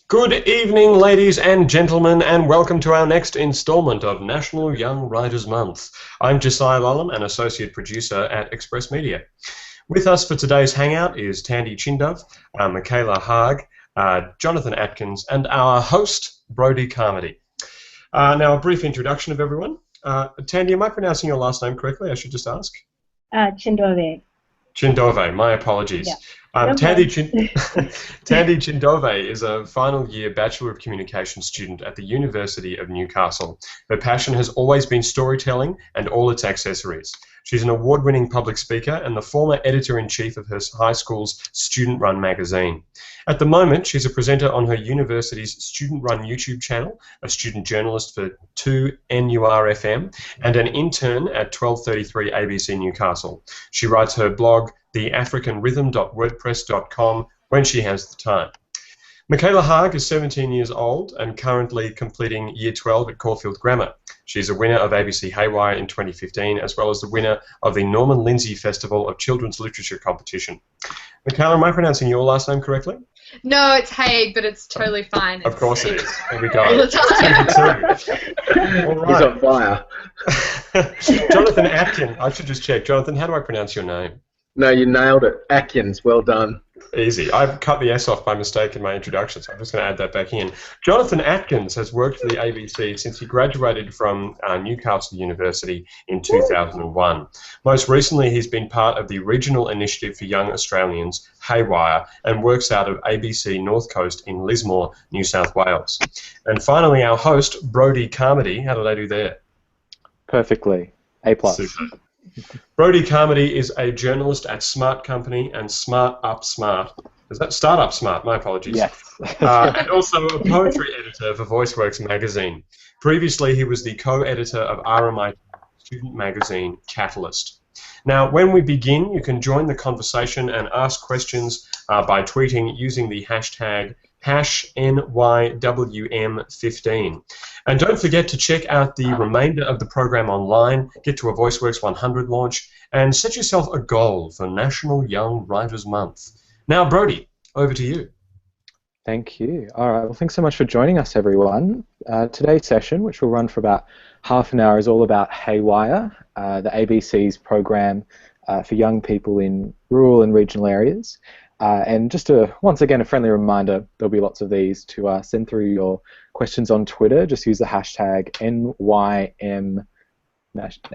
Good evening, ladies and gentlemen, and welcome to our next instalment of National Young Writers Month. I'm Josiah Lollam, an associate producer at Express Media. With us for today's hangout is Thandi Chindove, Michaela Hague, Jonathan Atkins, and our host, Broede Carmody. Now, a brief introduction of everyone. Thandi, am I pronouncing your last name correctly? I should just ask. Chindove. Chindove, my apologies. Yeah. Thandi Chindove is a final year Bachelor of Communications student at the University of Newcastle. Her passion has always been storytelling and all its accessories. She's an award-winning public speaker and the former editor-in-chief of her high school's student-run magazine. At the moment, she's a presenter on her university's student-run YouTube channel, a student journalist for 2NURFM, and an intern at 1233 ABC Newcastle. She writes her blog, theafricanrhythm.wordpress.com, when she has the time. Michaela Hague is 17 years old and currently completing Year 12 at Caulfield Grammar. She's a winner of ABC Heywire in 2015, as well as the winner of the Norman Lindsay Festival of Children's Literature Competition. Michaela, am I pronouncing your last name correctly? No, it's Hague, but it's totally fine. Of course it is. There we go. All the time. All right. He's on fire. Jonathan Atkins. I should just check. Jonathan, how do I pronounce your name? No, you nailed it. Atkins, well done. Easy. I've cut the S off by mistake in my introduction, so I'm just going to add that back in. Jonathan Atkins has worked for the ABC since he graduated from Newcastle University in 2001. Most recently, he's been part of the Regional Initiative for Young Australians, Heywire, and works out of ABC North Coast in Lismore, New South Wales. And finally, our host, Broede Carmody. How did I do there? Perfectly. A+. Super. Broede Carmody is a journalist at Smart Company and Smart Up Smart. Is that Startup Smart? My apologies. Yes. And also a poetry editor for VoiceWorks magazine. Previously, he was the co-editor of RMIT student magazine Catalyst. Now, when we begin, you can join the conversation and ask questions by tweeting using the hashtag #NYWM15. And don't forget to check out the remainder of the program online, get to a VoiceWorks 100 launch, and set yourself a goal for National Young Writers Month. Now, Broede, over to you. Thank you. All right. Well, thanks so much for joining us, everyone. Today's session, which will run for about half an hour, is all about Heywire, the ABC's program for young people in rural and regional areas. And just once again, a friendly reminder, there'll be lots of these to send through your questions on Twitter. Just use the hashtag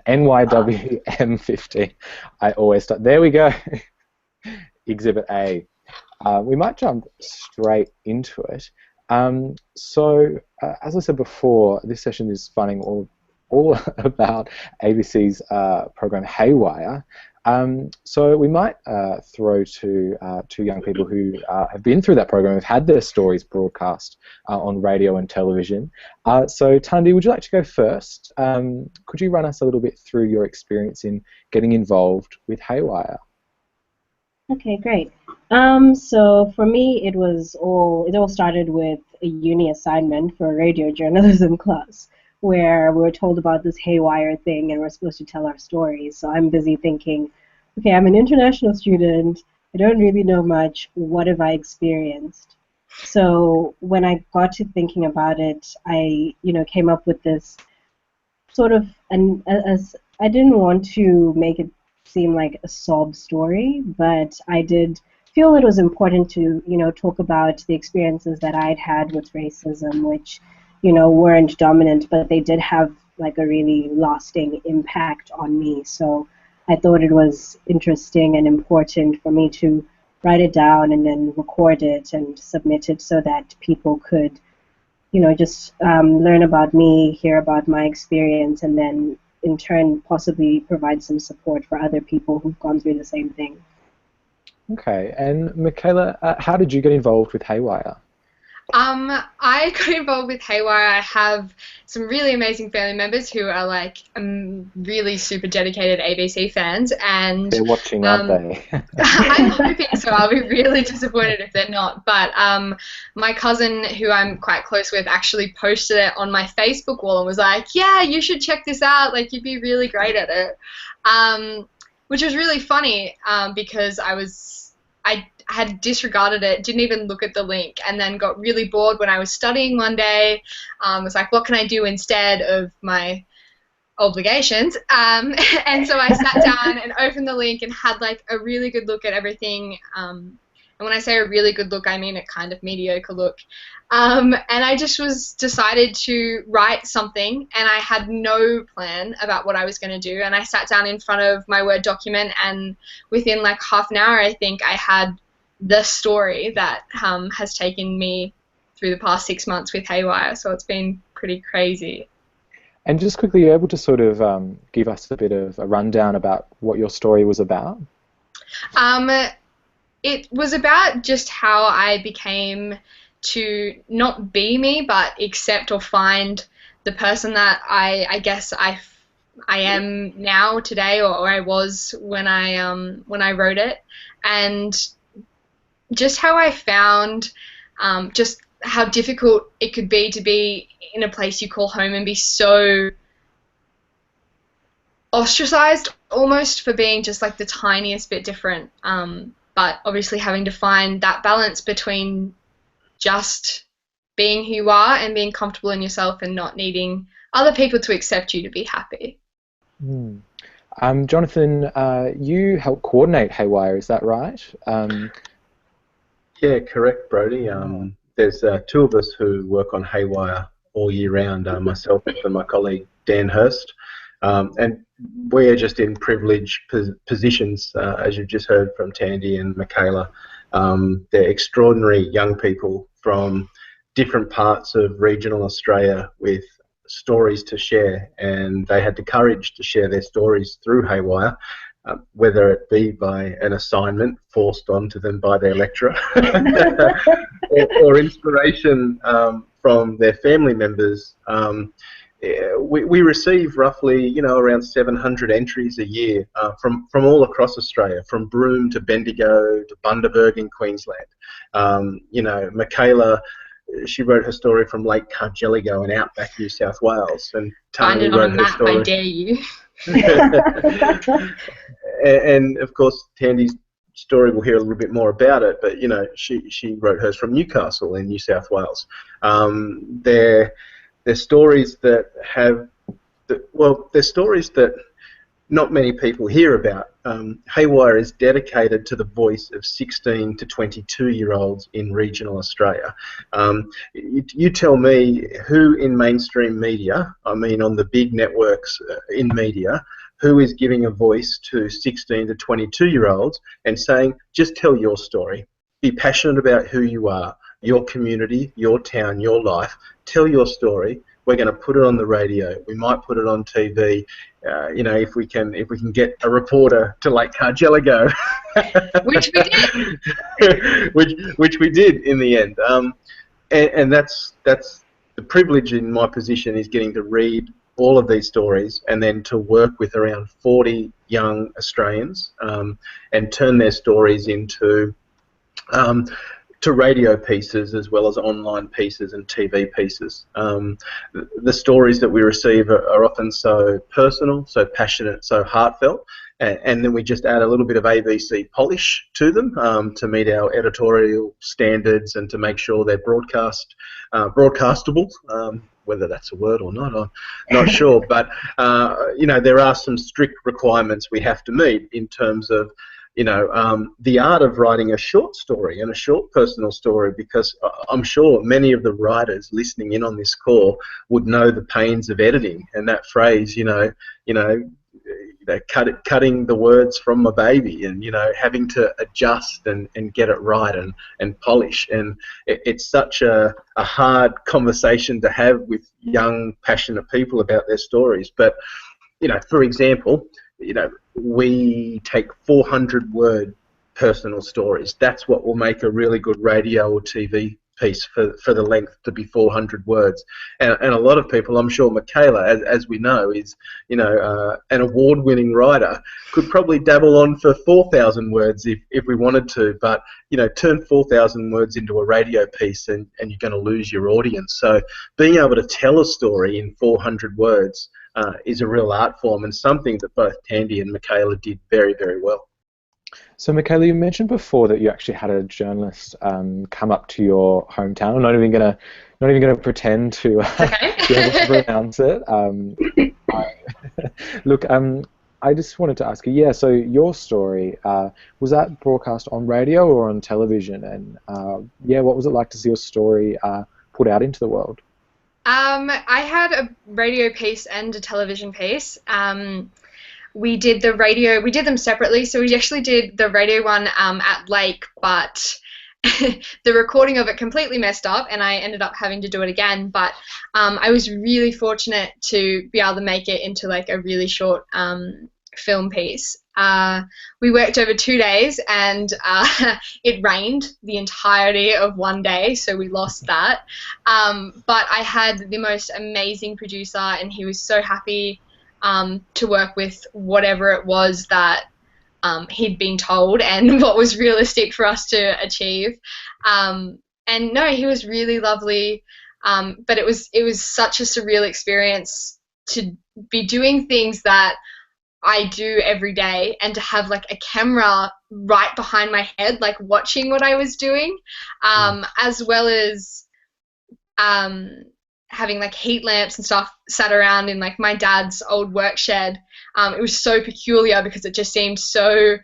NYWM50. I always start. There we go. Exhibit A. We might jump straight into it. So, as I said before, this session is finding all about ABC's program Heywire. So we might throw to two young people who have been through that program, have had their stories broadcast on radio and television. So Thandi, would you like to go first? Could you run us a little bit through your experience in getting involved with Heywire? Okay, great. So for me, it all started with a uni assignment for a radio journalism class, where we were told about this Heywire thing and we're supposed to tell our stories. So I'm busy thinking, okay, I'm an international student, I don't really know much, what have I experienced? So when I got to thinking about it, I came up with this sort of, as I didn't want to make it seem like a sob story, but I did feel it was important to, talk about the experiences that I'd had with racism, which weren't dominant, but they did have like a really lasting impact on me. So I thought it was interesting and important for me to write it down and then record it and submit it so that people could, just learn about me, hear about my experience, and then in turn possibly provide some support for other people who've gone through the same thing. Okay, and Michaela, how did you get involved with Heywire? I got involved with Heywire. I have some really amazing family members who are like really super dedicated ABC fans, and they're watching, aren't they? I'm hoping so. I'll be really disappointed if they're not. But my cousin, who I'm quite close with, actually posted it on my Facebook wall and was like, "Yeah, you should check this out. Like, you'd be really great at it," which was really funny because I had disregarded it, didn't even look at the link, and then got really bored when I was studying one day. Was like, what can I do instead of my obligations? And so I sat down and opened the link and had like a really good look at everything. And when I say a really good look, I mean a kind of mediocre look. And I just decided to write something, and I had no plan about what I was going to do. And I sat down in front of my Word document, and within like half an hour, I think I had the story that has taken me through the past 6 months with Heywire. So it's been pretty crazy. And just quickly, are you able to sort of give us a bit of a rundown about what your story was about? It was about just how I became to not be me, but accept or find the person that I guess I am now today, or I was when I wrote it, and just how I found just how difficult it could be to be in a place you call home and be so ostracized almost for being just like the tiniest bit different. But obviously having to find that balance between just being who you are and being comfortable in yourself and not needing other people to accept you to be happy. Jonathan, you help coordinate Heywire, is that right? Yeah, correct, Broede. There's two of us who work on Heywire all year round, myself and my colleague Dan Hurst. And we're just in privileged positions, as you've just heard from Thandi and Michaela. They're extraordinary young people from different parts of regional Australia with stories to share, and they had the courage to share their stories through Heywire, whether it be by an assignment forced onto them by their lecturer or inspiration from their family members. We receive roughly, around 700 entries a year from all across Australia, from Broome to Bendigo to Bundaberg in Queensland. Michaela, she wrote her story from Lake Cargelligo in outback New South Wales, and Find it on a map, I dare you. and of course, Thandi's story, we'll hear a little bit more about it, but she wrote hers from Newcastle in New South Wales. They're stories that they're stories that not many people hear about. Heywire is dedicated to the voice of 16 to 22-year-olds in regional Australia. You tell me who in mainstream media, I mean on the big networks in media, who is giving a voice to 16 to 22-year-olds and saying, just tell your story. Be passionate about who you are, your community, your town, your life. Tell your story. We're going to put it on the radio. We might put it on TV. If we can get a reporter to Lake Cargelligo, which we did. which we did in the end. And that's the privilege in my position, is getting to read all of these stories and then to work with around 40 young Australians and turn their stories into to radio pieces as well as online pieces and TV pieces. The stories that we receive are often so personal, so passionate, so heartfelt, and then we just add a little bit of ABC polish to them to meet our editorial standards and to make sure they're broadcastable. Whether that's a word or not, I'm not sure. But there are some strict requirements we have to meet in terms of the art of writing a short story and a short personal story, because I'm sure many of the writers listening in on this call would know the pains of editing, and that phrase, cutting the words from my baby, and having to adjust and get it right and polish, and it's such a hard conversation to have with young passionate people about their stories. But for example, we take 400-word personal stories. That's what will make a really good radio or TV piece for the length to be 400 words. And a lot of people, I'm sure Michaela, as we know, is an award-winning writer, could probably dabble on for 4,000 words if we wanted to. But turn 4,000 words into a radio piece and you're going to lose your audience. So being able to tell a story in 400 words is a real art form, and something that both Thandi and Michaela did very, very well. So, Michaela, you mentioned before that you actually had a journalist come up to your hometown. I'm not even gonna pretend to Okay. be able to pronounce it. Look, I just wanted to ask you. Yeah, so your story was that broadcast on radio or on television? And yeah, what was it like to see your story put out into the world? I had a radio piece and a television piece. We did the radio, we did them separately, so we actually did the radio one at Lake, but the recording of it completely messed up and I ended up having to do it again, but I was really fortunate to be able to make it into like a really short film piece. We worked over 2 days and it rained the entirety of one day, so we lost that. But I had the most amazing producer and he was so happy to work with whatever it was that he'd been told and what was realistic for us to achieve. And no, he was really lovely, but it was such a surreal experience to be doing things that I do every day and to have like a camera right behind my head, like watching what I was doing, as well as having like heat lamps and stuff sat around in like my dad's old work shed. It was so peculiar because it just seemed so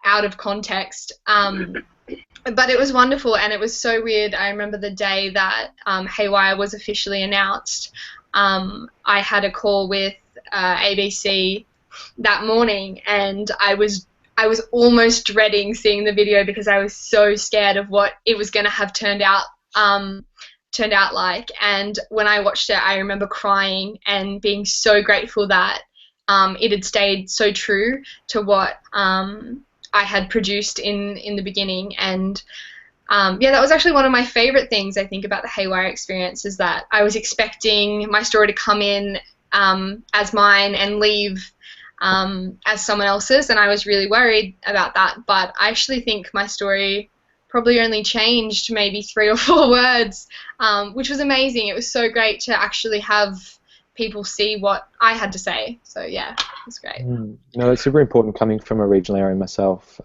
out of context. But it was wonderful and it was so weird. I remember the day that Heywire was officially announced. I had a call with ABC that morning and I was almost dreading seeing the video because I was so scared of what it was going to have turned out like. And when I watched it, I remember crying and being so grateful that it had stayed so true to what I had produced in the beginning. And yeah, that was actually one of my favorite things I think about the Heywire experience, is that I was expecting my story to come in as mine and leave as someone else's, and I was really worried about that. But I actually think my story probably only changed maybe 3 or 4 words, which was amazing. It was so great to actually have people see what I had to say. So yeah, it was great. No, it's super important coming from a regional area myself.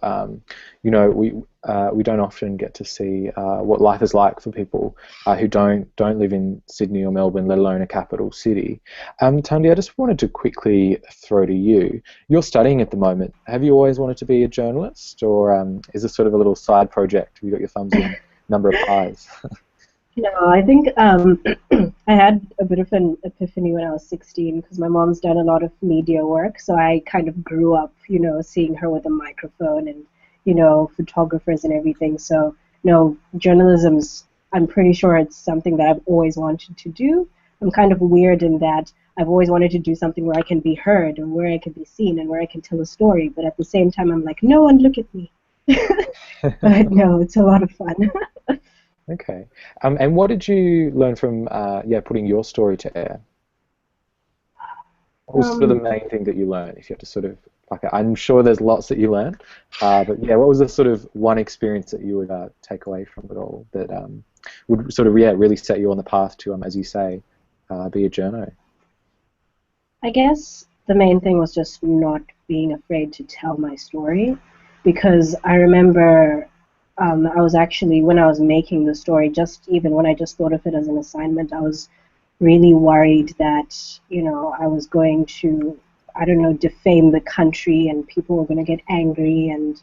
You know, we don't often get to see what life is like for people who don't live in Sydney or Melbourne, let alone a capital city. Thandi, I just wanted to quickly throw to you. You're studying at the moment. Have you always wanted to be a journalist, or is this sort of a little side project? Have you got your thumbs in number of pies? No, I think I had a bit of an epiphany when I was 16 because my mom's done a lot of media work, so I kind of grew up, you know, seeing her with a microphone and, you know, photographers and everything. So, you know, journalism's, I'm pretty sure it's something that I've always wanted to do. I'm kind of weird in that I've always wanted to do something where I can be heard and where I can be seen and where I can tell a story, but at the same time I'm like, no one look at me. But no, it's a lot of fun. Okay. And what did you learn from putting your story to air? What was sort of the main thing that you learned? If you have to sort of, like, I'm sure there's lots that you learned, but yeah, what was the sort of one experience that you would take away from it all that would sort of really set you on the path to, as you say, be a journo? I guess the main thing was just not being afraid to tell my story, because I remember I was actually, when I was making the story, just even when I just thought of it as an assignment, I was really worried that, you know, I was going to, I don't know, defame the country and people were going to get angry and,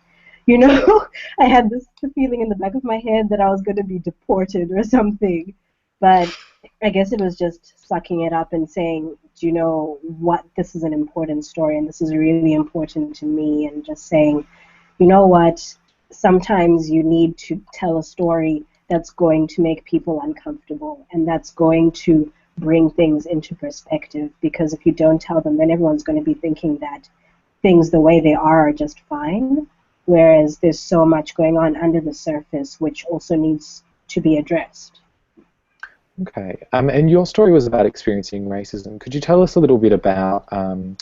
you know, I had this feeling in the back of my head that I was going to be deported or something. But I guess it was just sucking it up and saying, do you know what, this is an important story and this is really important to me, and just saying, you know what, sometimes you need to tell a story that's going to make people uncomfortable and that's going to bring things into perspective, because if you don't tell them, then everyone's going to be thinking that things the way they are just fine, whereas there's so much going on under the surface which also needs to be addressed. Okay. And your story was about experiencing racism. Could you tell us a little bit about in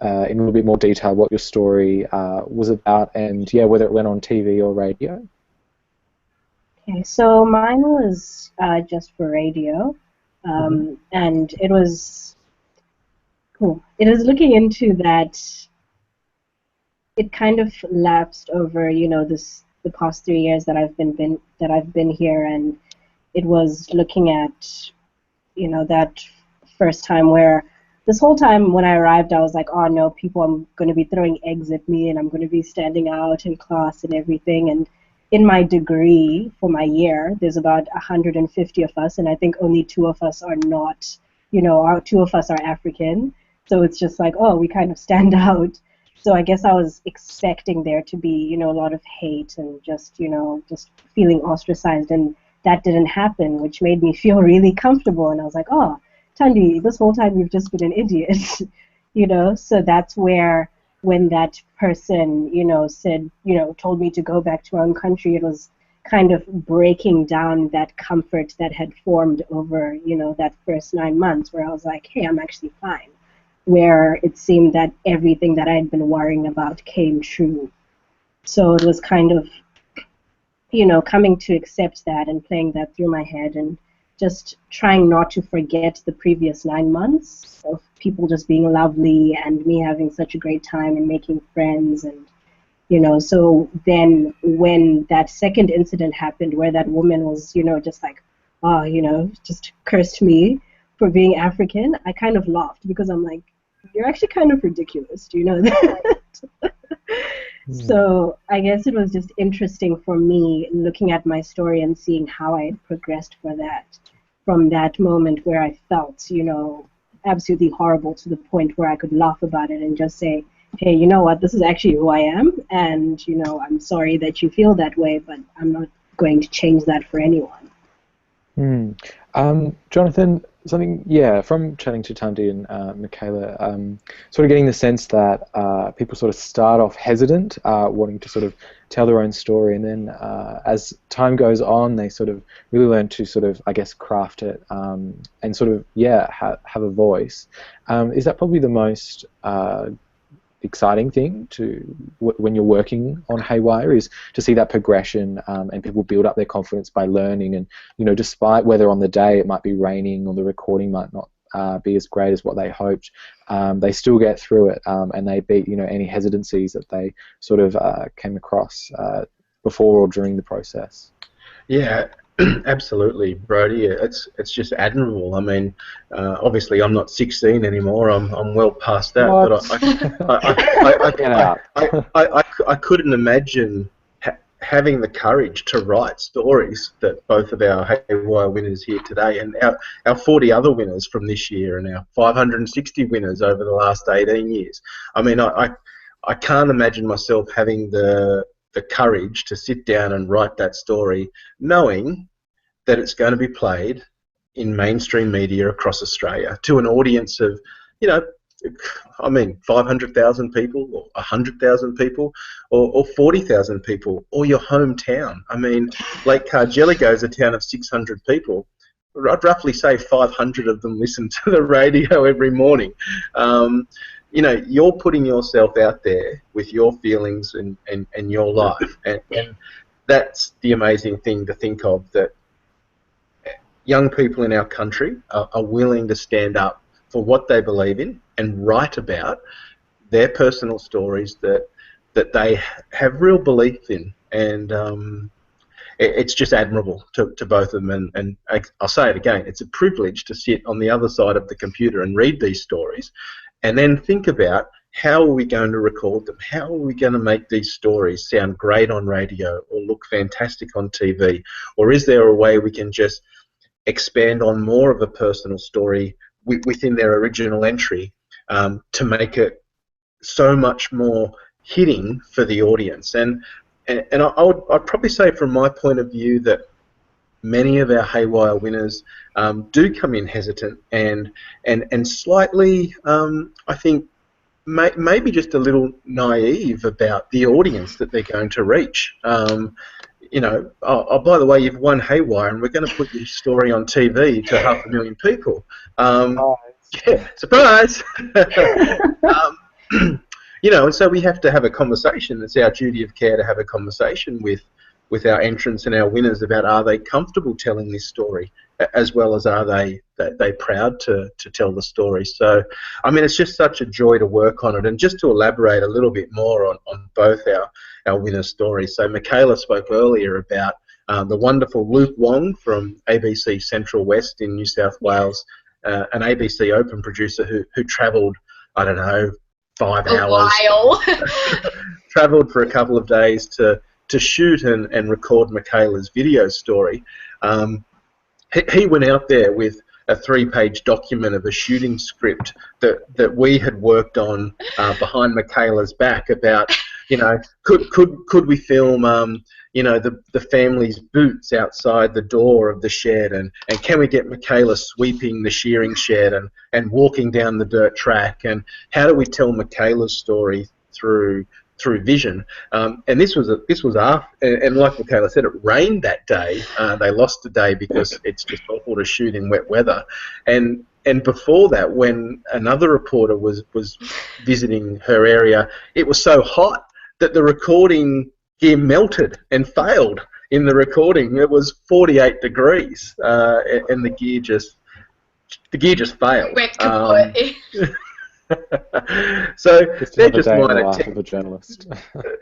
a little bit more detail what your story was about, and whether it went on TV or radio? Okay, so mine was just for radio, and it was cool. It was looking into that it kind of lapsed over, the past 3 years that I've been here, and it was looking at, that first time where this whole time when I arrived, I was like, oh no, people are going to be throwing eggs at me, and I'm going to be standing out in class and everything. And in my degree for my year, there's about 150 of us, and I think only 2 of us are not, 2 of us are African. So it's just like, oh, we kind of stand out. So I guess I was expecting there to be, a lot of hate and just feeling ostracized, and that didn't happen, which made me feel really comfortable. And I was like, oh, Thandi, this whole time you've just been an idiot, So that's where, when that person, said, told me to go back to my own country, it was kind of breaking down that comfort that had formed over, that first 9 months, where I was like, hey, I'm actually fine. Where it seemed that everything that I had been worrying about came true. So it was kind of, coming to accept that and playing that through my head, and just trying not to forget the previous 9 months of people just being lovely and me having such a great time and making friends. And so then when that second incident happened where that woman was, just like, oh, just cursed me for being African, I kind of laughed, because I'm like, you're actually kind of ridiculous, do you know that? So I guess it was just interesting for me looking at my story and seeing how I had progressed from that moment where I felt, absolutely horrible, to the point where I could laugh about it and just say, hey, you know what, this is actually who I am, and, I'm sorry that you feel that way, but I'm not going to change that for anyone. Jonathan, from chatting to Thandi and Michaela, sort of getting the sense that people sort of start off hesitant, wanting to sort of tell their own story, and then as time goes on, they sort of really learn to sort of, I guess, craft it and sort of, have a voice. Is that probably the most exciting thing when you're working on Heywire, is to see that progression and people build up their confidence by learning, and despite whether on the day it might be raining or the recording might not be as great as what they hoped, they still get through it, and they beat any hesitancies that they sort of came across before or during the process. Yeah, absolutely, Broede. It's just admirable. I mean, obviously I'm not 16 anymore. I'm well past that. But I couldn't imagine having the courage to write stories that both of our Heywire winners here today, and our 40 other winners from this year, and our 560 winners over the last 18 years. I mean, I can't imagine myself having the courage to sit down and write that story, knowing that it's going to be played in mainstream media across Australia to an audience of, 500,000 people, or 100,000 people, or 40,000 people, or your hometown. I mean, Lake Cargelligo is a town of 600 people. I'd roughly say 500 of them listen to the radio every morning. You're putting yourself out there with your feelings and your life, and that's the amazing thing to think of, that young people in our country are willing to stand up for what they believe in and write about their personal stories that they have real belief in, and it's just admirable to both of them. And I'll say it again, it's a privilege to sit on the other side of the computer and read these stories, and then think about, how are we going to record them? How are we going to make these stories sound great on radio or look fantastic on TV? Or is there a way we can just expand on more of a personal story within their original entry to make it so much more hitting for the audience? And I'd probably say, from my point of view, that many of our Heywire winners do come in hesitant and slightly, I think, maybe just a little naive about the audience that they're going to reach. By the way, you've won Heywire, and we're going to put your story on TV to 500,000 people. Yeah, surprise! And so we have to have a conversation. It's our duty of care to have a conversation with our entrants and our winners about, are they comfortable telling this story? as well as are they proud to tell the story. So, I mean, it's just such a joy to work on it. And just to elaborate a little bit more on both our winner stories. So Michaela spoke earlier about the wonderful Luke Wong from ABC Central West in New South Wales, an ABC Open producer who travelled, I don't know, 5 hours. A while. Travelled for a couple of days to shoot and record Michaela's video story. He went out there with a 3-page document of a shooting script that we had worked on behind Michaela's back about, could we film, the family's boots outside the door of the shed, and can we get Michaela sweeping the shearing shed and walking down the dirt track, and how do we tell Michaela's story through vision, and this was after, and like Michaela said, it rained that day. They lost a day because it's just awful to shoot in wet weather, and before that, when another reporter was visiting her area, it was so hot that the recording gear melted and failed in the recording. It was 48 degrees, and the gear just failed. Wet kaput. So they're just minor of a journalist.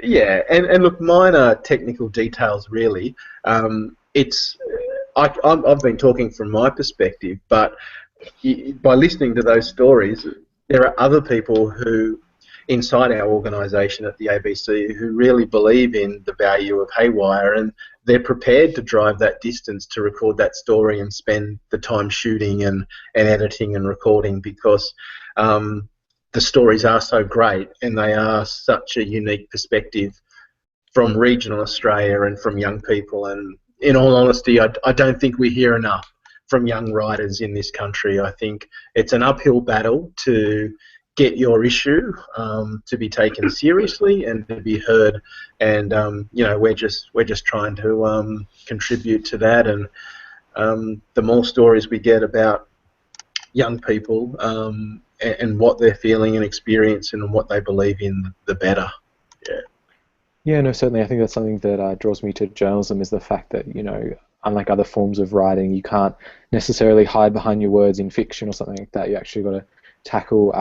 Yeah, and look, minor technical details really. I've been talking from my perspective, but by listening to those stories, there are other people who inside our organisation at the ABC who really believe in the value of Heywire, and they're prepared to drive that distance to record that story and spend the time shooting and editing and recording, because the stories are so great and they are such a unique perspective from regional Australia and from young people. And in all honesty, I don't think we hear enough from young writers in this country. I think it's an uphill battle to get your issue to be taken seriously and to be heard, and we're just trying to contribute to that. And the more stories we get about young people and what they're feeling and experiencing and what they believe in, the better. Yeah, no, certainly. I think that's something that draws me to journalism, is the fact that, unlike other forms of writing, you can't necessarily hide behind your words in fiction or something like that. You actually got to tackle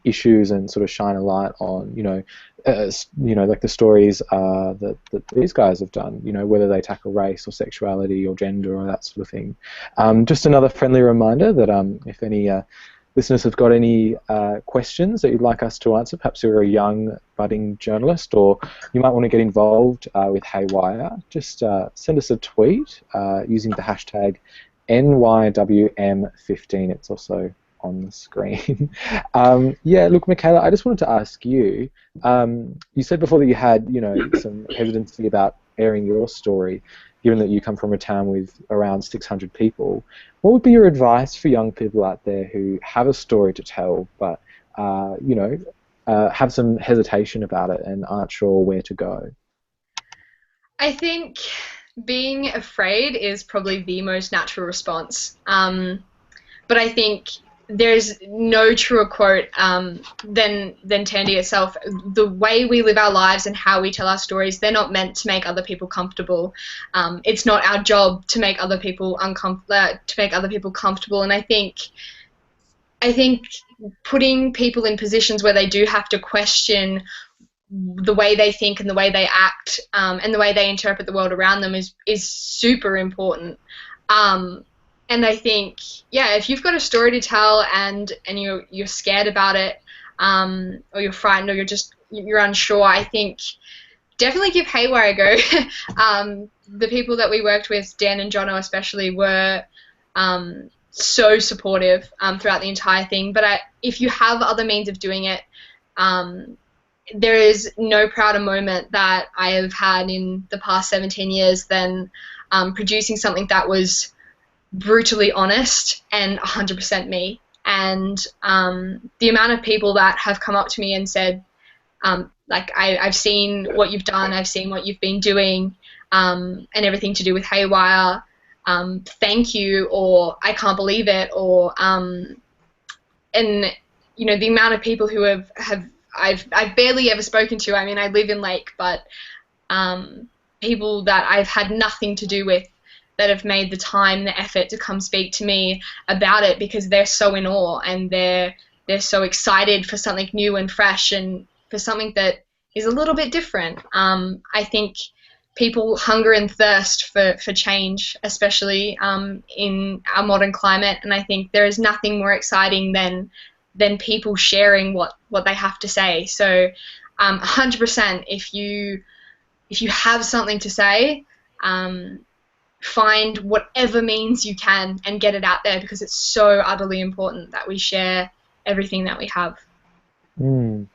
issues and sort of shine a light on, like the stories that these guys have done, whether they tackle race or sexuality or gender or that sort of thing. Just another friendly reminder that if any listeners have got any questions that you'd like us to answer, perhaps you're a young budding journalist or you might want to get involved with Heywire, just send us a tweet using the hashtag NYWM15. It's also on the screen. Look, Michaela, I just wanted to ask you, you said before that you had, some hesitancy about airing your story, given that you come from a town with around 600 people. What would be your advice for young people out there who have a story to tell, but, have some hesitation about it and aren't sure where to go? I think being afraid is probably the most natural response. But I think there's no truer quote than Thandi itself. The way we live our lives and how we tell our stories, they're not meant to make other people comfortable. It's not our job to make other people comfortable. And I think putting people in positions where they do have to question the way they think and the way they act and the way they interpret the world around them is super important. And I think, if you've got a story to tell and you're scared about it, or you're frightened, or you're unsure, I think definitely give Heywire a go. The people that we worked with, Dan and Jono especially, were so supportive throughout the entire thing. But if you have other means of doing it, there is no prouder moment that I have had in the past 17 years than producing something that was brutally honest and 100% me. And the amount of people that have come up to me and said, I've seen what you've done, I've seen what you've been doing, and everything to do with Heywire, thank you, or I can't believe it, or and the amount of people who I've barely ever spoken to. I mean, I live in Lake, but people that I've had nothing to do with, that have made the time, the effort to come speak to me about it, because they're so in awe and they're so excited for something new and fresh and for something that is a little bit different. I think people hunger and thirst for change, especially in our modern climate, and I think there is nothing more exciting than people sharing what they have to say. So 100%, if you have something to say, find whatever means you can and get it out there, because it's so utterly important that we share everything that we have. And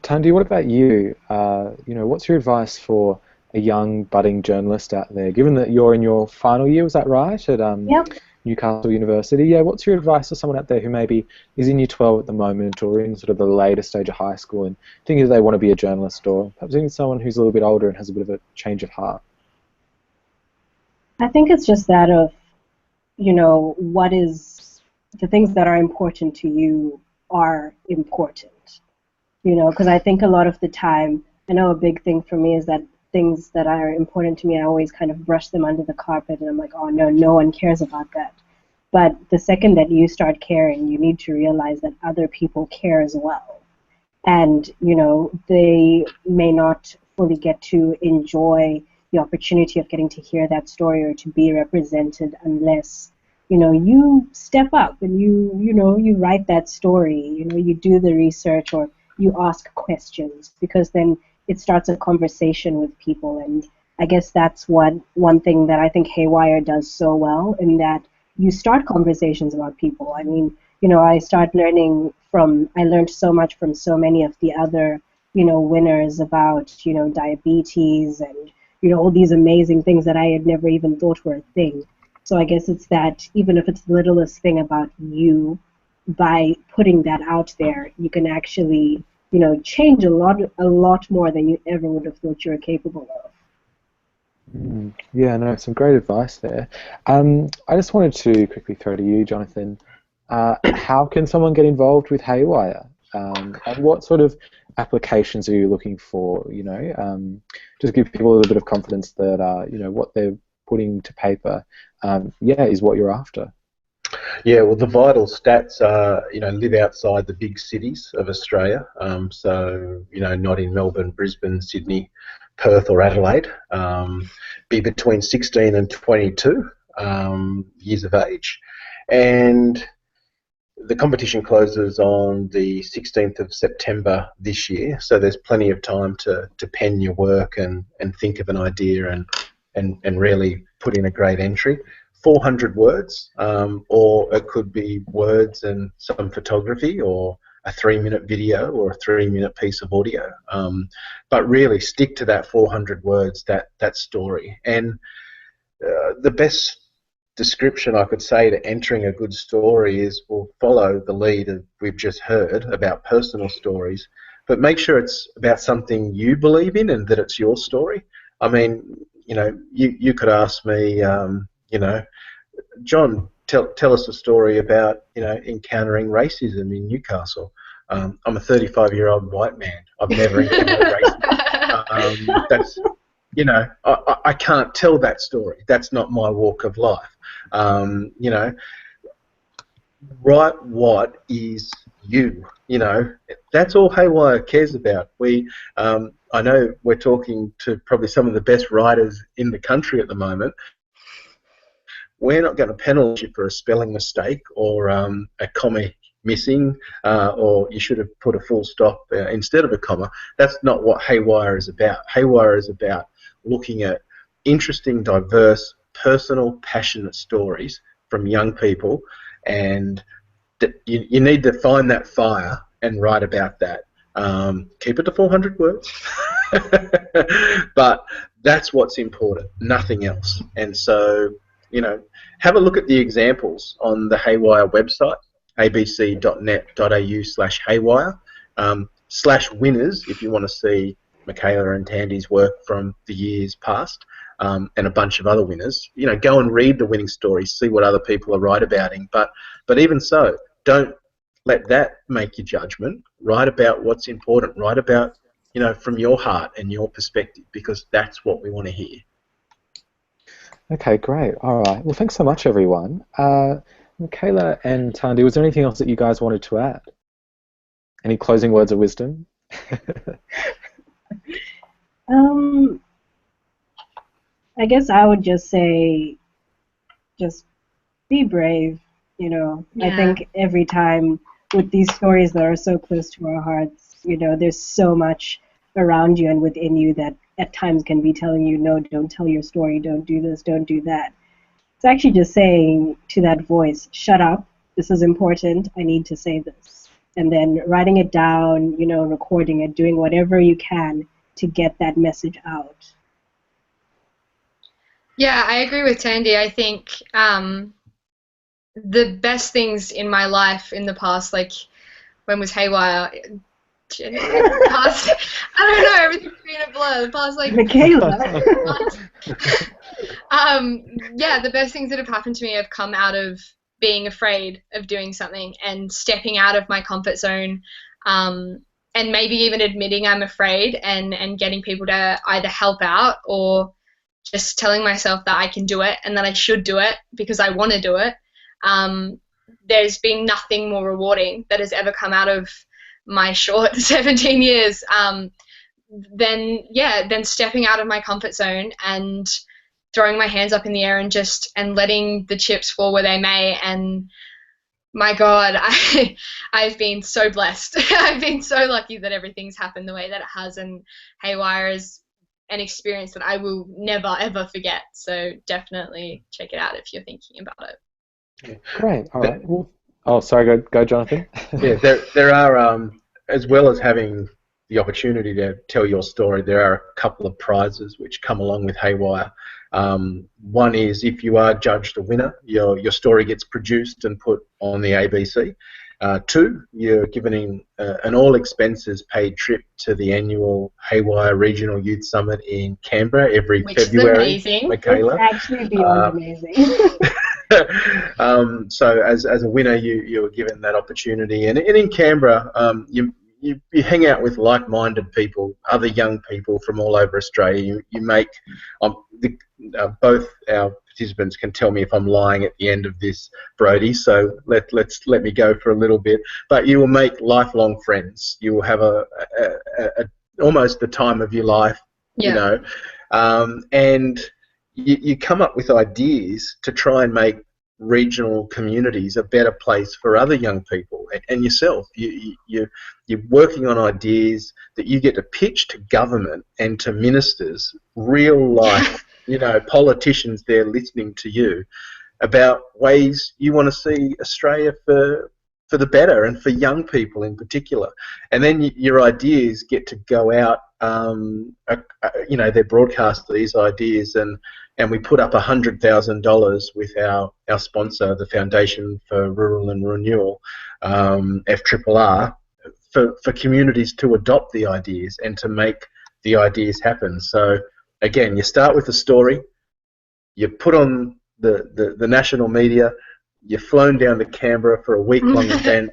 Thandi, what about you? What's your advice for a young budding journalist out there? Given that you're in your final year, was that right, at Yep. Newcastle University? Yeah. What's your advice to someone out there who maybe is in year 12 at the moment, or in sort of the later stage of high school, and thinking that they want to be a journalist, or perhaps even someone who's a little bit older and has a bit of a change of heart? I think it's just that of, what is the things that are important to you are important, because I think a lot of the time, I know a big thing for me is that things that are important to me, I always kind of brush them under the carpet, and I'm like, oh no one cares about that. But the second that you start caring, you need to realize that other people care as well. And, they may not fully get to enjoy the opportunity of getting to hear that story or to be represented unless, you step up and you write that story, you do the research or you ask questions, because then it starts a conversation with people. And I guess that's one thing that I think Heywire does so well, in that you start conversations about people. I mean, I learned so much from so many of the other, winners about, diabetes and, all these amazing things that I had never even thought were a thing. So I guess it's that even if it's the littlest thing about you, by putting that out there, you can actually, change a lot more than you ever would have thought you were capable of. Yeah, no, some great advice there. I just wanted to quickly throw to you, Jonathan. How can someone get involved with Heywire? And what sort of applications are you looking for? Just give people a little bit of confidence that what they're putting to paper, is what you're after. Yeah, well, the vital stats are, live outside the big cities of Australia. So, not in Melbourne, Brisbane, Sydney, Perth or Adelaide. Be between 16 and 22 years of age. And the competition closes on the 16th of September this year. So there's plenty of time to pen your work and think of an idea and really put in a great entry. 400 words, or it could be words and some photography, or a 3-minute video, or a 3-minute piece of audio. But really stick to that 400 words, that story. And the best description I could say to entering a good story is, we'll follow the lead we've just heard about personal stories, but make sure it's about something you believe in and that it's your story. I mean, you could ask me, John, tell us a story about, encountering racism in Newcastle. I'm a 35-year-old white man. I've never encountered racism. That's, I can't tell that story. That's not my walk of life. Write what is you. That's all Heywire cares about. I know we're talking to probably some of the best writers in the country at the moment. We're not going to penalise you for a spelling mistake or a comma missing, or you should have put a full stop instead of a comma. That's not what Heywire is about. Heywire is about looking at interesting, diverse, personal, passionate stories from young people, and you need to find that fire and write about that. Keep it to 400 words, but that's what's important, nothing else. And so, have a look at the examples on the Heywire website, abc.net.au/Heywire, /winners if you want to see Michaela and Thandi's work from the years past, and a bunch of other winners. Go and read the winning stories, see what other people are right abouting. But even so, don't let that make your judgment. Write about what's important. Write about, from your heart and your perspective, because that's what we want to hear. Okay, great. All right. Well, thanks so much, everyone. Michaela and Thandi, was there anything else that you guys wanted to add? Any closing words of wisdom? I guess I would just say, just be brave. You know, I Yeah. think every time with these stories that are so close to our hearts, you know, there's so much around you and within you that at times can be telling you, no, don't tell your story, don't do this, don't do that. It's actually just saying to that voice, shut up, this is important, I need to say this. And then writing it down, you know, recording it, doing whatever you can to get that message out. Yeah, I agree with Thandi. I think the best things in my life in the past, like when was Haywire? Past, I don't know, everything's been a blur. The past, like, Michaela. yeah, the best things that have happened to me have come out of being afraid of doing something and stepping out of my comfort zone, and maybe even admitting I'm afraid and getting people to either help out or just telling myself that I can do it and that I should do it because I want to do it. There's been nothing more rewarding that has ever come out of my short 17 years than stepping out of my comfort zone and throwing my hands up in the air and letting the chips fall where they may. And my God, I've been so blessed. I've been so lucky that everything's happened the way that it has, and Heywire is an experience that I will never ever forget. So definitely check it out if you're thinking about it. Great. All right. Well, sorry. Go, Jonathan. Yeah, there are, as well as having the opportunity to tell your story, there are a couple of prizes which come along with Heywire. One is if you are judged a winner, your story gets produced and put on the ABC. Two, you're given an all-expenses paid trip to the annual Heywire Regional Youth Summit in Canberra every Which February. is amazing. Michaela. It's actually beyond amazing. So as a winner, you were given that opportunity, and in Canberra, you hang out with like-minded people, other young people from all over Australia. You make both our participants can tell me if I'm lying at the end of this, Broede. So let me go for a little bit. But you will make lifelong friends. You will have a almost the time of your life, you know, and you come up with ideas to try and make regional communities a better place for other young people and yourself. You're working on ideas that you get to pitch to government and to ministers, real life, you know, politicians there listening to you about ways you want to see Australia for the better and for young people in particular. And then your ideas get to go out, you know, they're broadcast these ideas, and we put up $100,000 with our sponsor, the Foundation for Rural and Renewal, FRRR, for communities to adopt the ideas and to make the ideas happen. So again, you start with a story, you put on the national media, you're flown down to Canberra for a week-long event,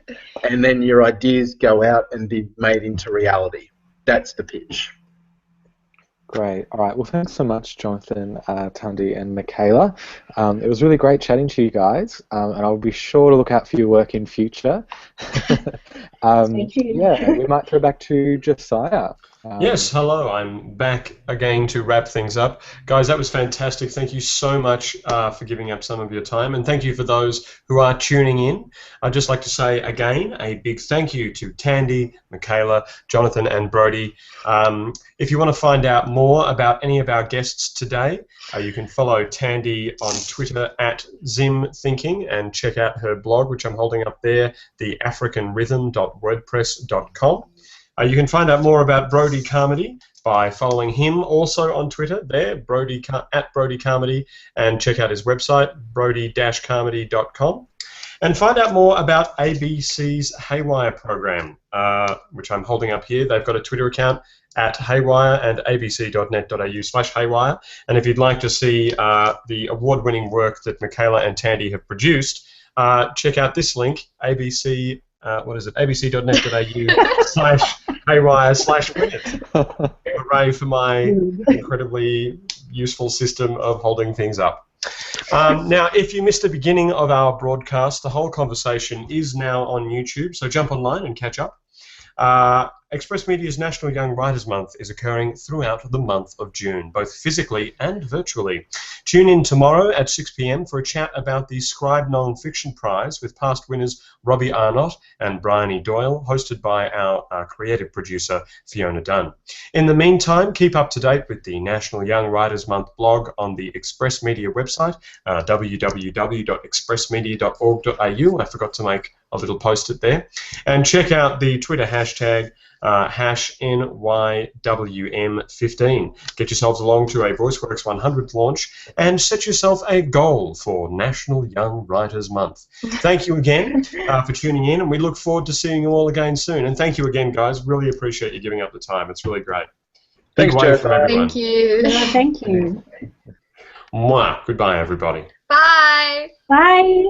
and then your ideas go out and be made into reality. That's the pitch. Great. All right. Well, thanks so much, Jonathan, Thandi, and Michaela. It was really great chatting to you guys, and I'll be sure to look out for your work in future. Yeah, we might throw back to Josiah. Yes, hello. I'm back again to wrap things up. Guys, that was fantastic. Thank you so much for giving up some of your time, and thank you for those who are tuning in. I'd just like to say again a big thank you to Thandi, Michaela, Jonathan, and Broede. If you want to find out more about any of our guests today, you can follow Thandi on Twitter @ZimThinking and check out her blog, which I'm holding up there, theafricanrhythm.wordpress.com. You can find out more about Broede Carmody by following him also on Twitter there, Broede Carmody, and check out his website, broede-carmody.com. And find out more about ABC's Heywire program, which I'm holding up here. They've got a Twitter account @Heywire and abc.net.au/Heywire. And if you'd like to see the award-winning work that Michaela and Thandi have produced, check out this link, abc.net.au/Heywire/winners. Hooray for my incredibly useful system of holding things up. Now, if you missed the beginning of our broadcast, the whole conversation is now on YouTube, so jump online and catch up. Express Media's National Young Writers Month is occurring throughout the month of June, both physically and virtually. Tune in tomorrow at 6 p.m. for a chat about the Scribe Non-Fiction Prize with past winners Robbie Arnott and Bryony Doyle, hosted by our creative producer Fiona Dunn. In the meantime, keep up to date with the National Young Writers Month blog on the Express Media website, www.expressmedia.org.au. I forgot to make a little post-it there. And check out the Twitter hashtag #NYWM15. Get yourselves along to a VoiceWorks 100th launch and set yourself a goal for National Young Writers Month. Thank you again for tuning in, and we look forward to seeing you all again soon. And thank you again, guys. Really appreciate you giving up the time. It's really great. Thanks, Big wave Joe. from everyone. Thank you. Thank you. Mwah. Goodbye, everybody. Bye. Bye.